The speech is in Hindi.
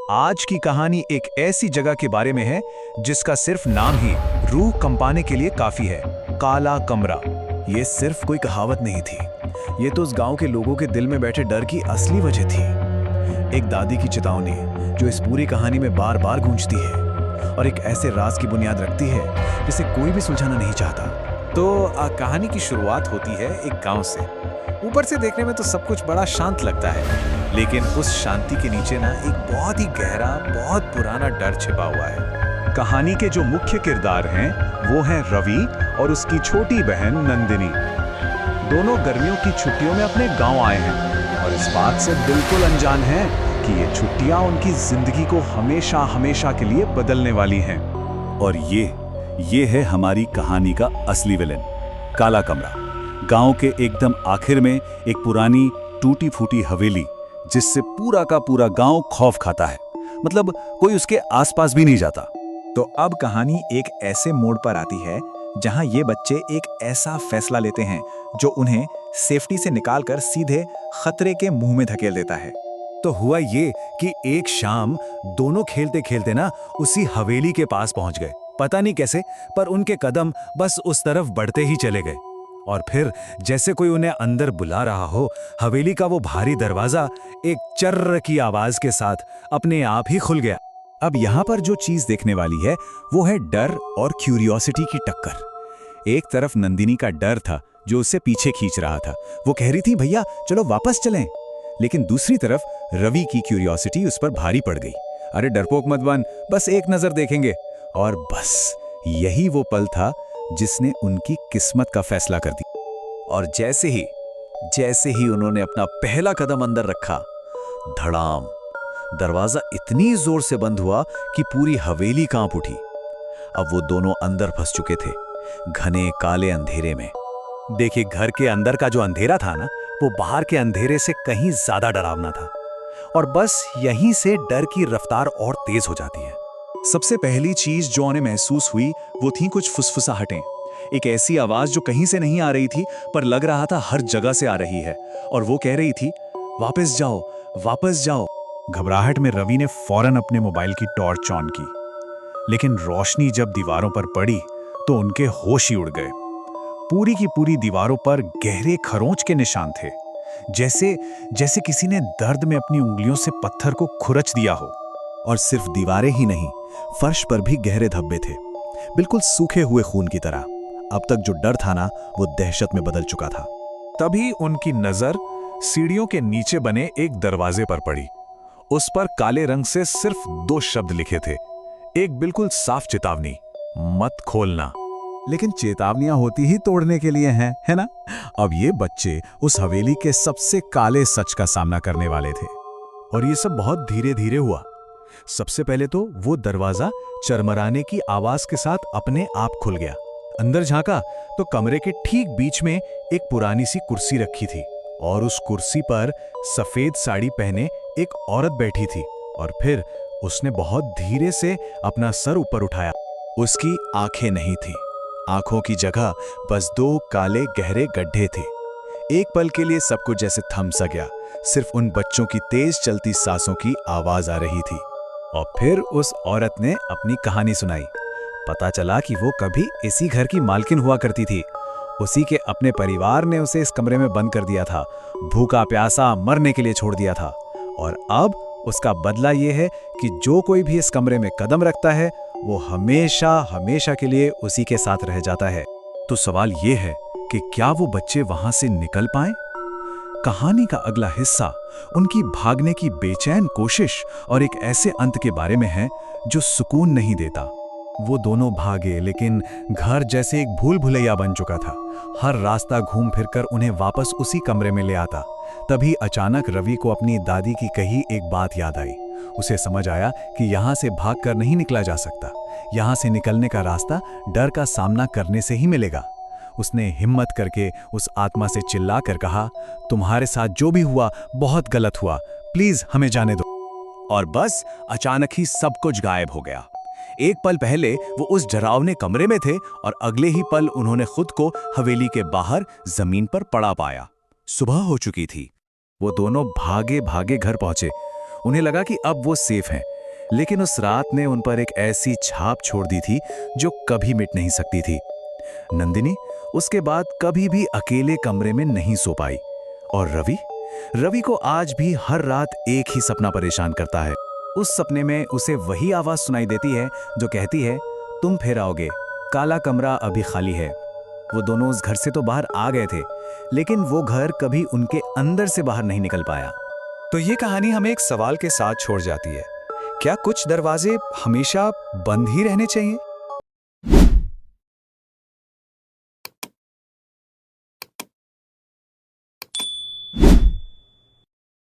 आज की कहानी एक ऐसी जगह के बारे में है जिसका सिर्फ नाम ही रूह कंपाने के लिए काफी है। काला कमरा। ये सिर्फ कोई कहावत नहीं थी, ये तो उस गांव के लोगों के दिल में बैठे डर की असली वजह थी। एक दादी की चेतावनी जो इस पूरी कहानी में बार बार गूंजती है और एक ऐसे राज की बुनियाद रखती है जिसे कोई भी सुलझाना नहीं चाहता। तो कहानी की शुरुआत होती है एक गांव से। ऊपर से देखने में तो सब कुछ बड़ा शांत लगता है, लेकिन उस शांति के नीचे ना एक बहुत ही गहरा, बहुत पुराना डर छिपा हुआ है। कहानी के जो मुख्य किरदार हैं वो हैं रवि और उसकी छोटी बहन नंदिनी। दोनों गर्मियों की छुट्टियों में अपने गांव आए हैं और इस बात से बिल्कुल अनजान हैं कि ये छुट्टियां उनकी जिंदगी को हमेशा हमेशा के लिए बदलने वाली हैं। और ये है हमारी कहानी का असली विलेन, काला कमरा। गांव के एकदम आखिर में एक पुरानी टूटी फूटी हवेली, जिससे पूरा का पूरा गांव खौफ खाता है। मतलब कोई उसके आसपास भी नहीं जाता। तो अब कहानी एक ऐसे मोड़ पर आती है जहां ये बच्चे एक ऐसा फैसला लेते हैं जो उन्हें सेफ्टी से निकालकर सीधे खतरे के मुंह में धकेल देता है। तो हुआ ये कि एक शाम दोनों खेलते खेलते ना उसी हवेली के पास पहुंच गए। पता नहीं कैसे, पर उनके कदम बस उस तरफ बढ़ते ही चले गए और फिर जैसे कोई उन्हें अंदर बुला रहा हो, हवेली का वो भारी दरवाजा एक चर्र की आवाज के साथ अपने आप ही खुल गया। अब यहाँ पर जो चीज देखने वाली है वो है डर और क्यूरियोसिटी की टक्कर। एक तरफ नंदिनी का डर था जो उसे पीछे खींच रहा था, वो कह रही थी भैया चलो वापस चलें। लेकिन दूसरी तरफ रवि की क्यूरियोसिटी उस पर भारी पड़ गई। अरे डरपोक मत बन, बस एक नजर देखेंगे। और बस यही वो पल था जिसने उनकी किस्मत का फैसला कर दिया। और जैसे ही उन्होंने अपना पहला कदम अंदर रखा, धड़ाम, दरवाजा इतनी जोर से बंद हुआ कि पूरी हवेली कांप उठी। अब वो दोनों अंदर फंस चुके थे, घने काले अंधेरे में। देखिए, घर के अंदर का जो अंधेरा था ना, वो बाहर के अंधेरे से कहीं ज्यादा डरावना था। और बस यहीं से डर की रफ्तार और तेज हो जाती है। सबसे पहली चीज जो उन्हें महसूस हुई वो थी कुछ फुसफुसाहटें। एक ऐसी आवाज जो कहीं से नहीं आ रही थी, पर लग रहा था हर जगह से आ रही है। और वो कह रही थी, वापस जाओ, वापस जाओ। घबराहट में रवि ने फौरन अपने मोबाइल की टॉर्च ऑन की, लेकिन रोशनी जब दीवारों पर पड़ी तो उनके होश ही उड़ गए। पूरी की पूरी दीवारों पर गहरे खरोंच के निशान थे, जैसे किसी ने दर्द में अपनी उंगलियों से पत्थर को खुरच दिया हो। और सिर्फ दीवारें ही नहीं, फर्श पर भी गहरे धब्बे थे, बिल्कुल सूखे हुए खून की तरह। अब तक जो डर था ना, वो दहशत में बदल चुका था। तभी उनकी नजर सीढ़ियों के नीचे बने एक दरवाजे पर पड़ी। उस पर काले रंग से सिर्फ 2 शब्द लिखे थे, एक बिल्कुल साफ चेतावनी, मत खोलना। लेकिन चेतावनियां होती ही तोड़ने के लिए हैं, है ना? अब ये बच्चे उस हवेली के सबसे काले सच का सामना करने वाले थे। और ये सब बहुत धीरे धीरे हुआ। सबसे पहले तो वो दरवाजा चरमराने की आवाज के साथ अपने आप खुल गया। अंदर झांका तो कमरे के ठीक बीच में एक पुरानी सी कुर्सी रखी थी और उस कुर्सी पर सफेद साड़ी पहने एक औरत बैठी थी। और फिर उसने बहुत धीरे से अपना सर ऊपर उठाया। उसकी आंखें नहीं थी, आंखों की जगह बस 2 काले गहरे गड्ढे थे। एक पल के लिए सब कुछ जैसे थम सा गया, सिर्फ उन बच्चों की तेज चलती सांसों की आवाज आ रही थी। और फिर उस औरत ने अपनी कहानी सुनाई। पता चला कि वो कभी इसी घर की मालकिन हुआ करती थी। उसी के अपने परिवार ने उसे इस कमरे में बंद कर दिया था, भूखा प्यासा मरने के लिए छोड़ दिया था। और अब उसका बदला ये है कि जो कोई भी इस कमरे में कदम रखता है वो हमेशा हमेशा के लिए उसी के साथ रह जाता है। तो सवाल ये है कि क्या वो बच्चे वहां से निकल पाए? कहानी का अगला हिस्सा उनकी भागने की बेचैन कोशिश और एक ऐसे अंत के बारे में है जो सुकून नहीं देता। वो दोनों भागे, लेकिन घर जैसे एक भूल भुलैया बन चुका था। हर रास्ता घूम फिरकर उन्हें वापस उसी कमरे में ले आता। तभी अचानक रवि को अपनी दादी की कही एक बात याद आई। उसे समझ आया कि यहाँ से भागकर नहीं निकला जा सकता। यहाँ से निकलने का रास्ता डर का सामना करने से ही मिलेगा। उसने हिम्मत करके उस आत्मा से चिल्लाकर कहा, तुम्हारे साथ जो भी हुआ बहुत गलत हुआ, प्लीज हमें जाने दो। और बस अचानक ही सब कुछ गायब हो गया। एक पल पहले वो उस डरावने कमरे में थे और अगले ही पल उन्होंने खुद को हवेली के बाहर जमीन पर पड़ा पाया। सुबह हो चुकी थी। वो दोनों भागे भागे घर पहुंचे। उन्हें लगा कि अब वो सेफ हैं, लेकिन उस रात ने उन पर एक ऐसी छाप छोड़ दी थी जो कभी मिट नहीं सकती थी। नंदिनी उसके बाद कभी भी अकेले कमरे में नहीं सो पाई। और रवि को आज भी हर रात एक ही सपना परेशान करता है। उस सपने में उसे वही आवाज सुनाई देती है जो कहती है, तुम फिर आओगे, काला कमरा अभी खाली है। वो दोनों उस घर से तो बाहर आ गए थे, लेकिन वो घर कभी उनके अंदर से बाहर नहीं निकल पाया। तो ये कहानी हमें एक सवाल के साथ छोड़ जाती है, क्या कुछ दरवाजे हमेशा बंद ही रहने चाहिए?